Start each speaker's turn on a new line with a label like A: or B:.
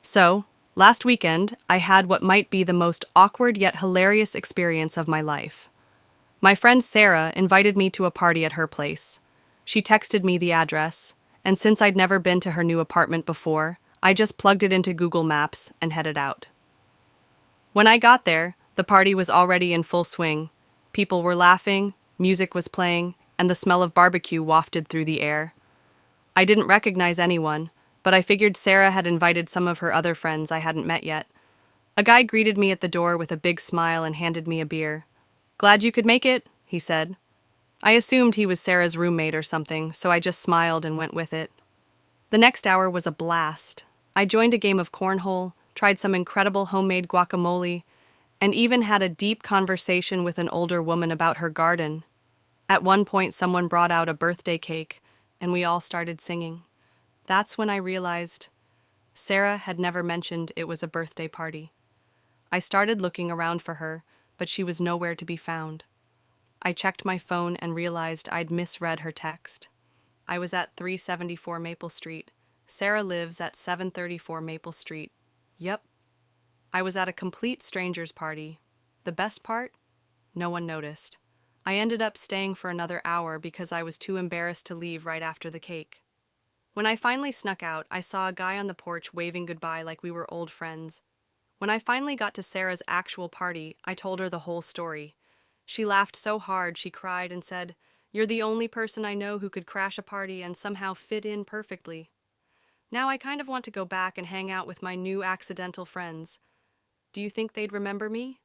A: So, last weekend, I had what might be the most awkward yet hilarious experience of my life. My friend Sarah invited me to a party at her place. She texted me the address, and since I'd never been to her new apartment before, I just plugged it into Google Maps and headed out. When I got there, the party was already in full swing. People were laughing, music was playing, and the smell of barbecue wafted through the air. I didn't recognize anyone, but I figured Sarah had invited some of her other friends I hadn't met yet. A guy greeted me at the door with a big smile and handed me a beer. "Glad you could make it," he said. I assumed he was Sarah's roommate or something, so I just smiled and went with it. The next hour was a blast. I joined a game of cornhole, tried some incredible homemade guacamole, and even had a deep conversation with an older woman about her garden. At one point, someone brought out a birthday cake, and we all started singing. That's when I realized Sarah had never mentioned it was a birthday party. I started looking around for her, but she was nowhere to be found. I checked my phone and realized I'd misread her text. I was at 374 Maple Street. Sarah lives at 734 Maple Street. Yep. I was at a complete stranger's party. The best part? No one noticed. I ended up staying for another hour because I was too embarrassed to leave right after the cake. When I finally snuck out, I saw a guy on the porch waving goodbye like we were old friends. When I finally got to Sarah's actual party, I told her the whole story. She laughed so hard she cried and said, "You're the only person I know who could crash a party and somehow fit in perfectly." Now I kind of want to go back and hang out with my new accidental friends. Do you think they'd remember me?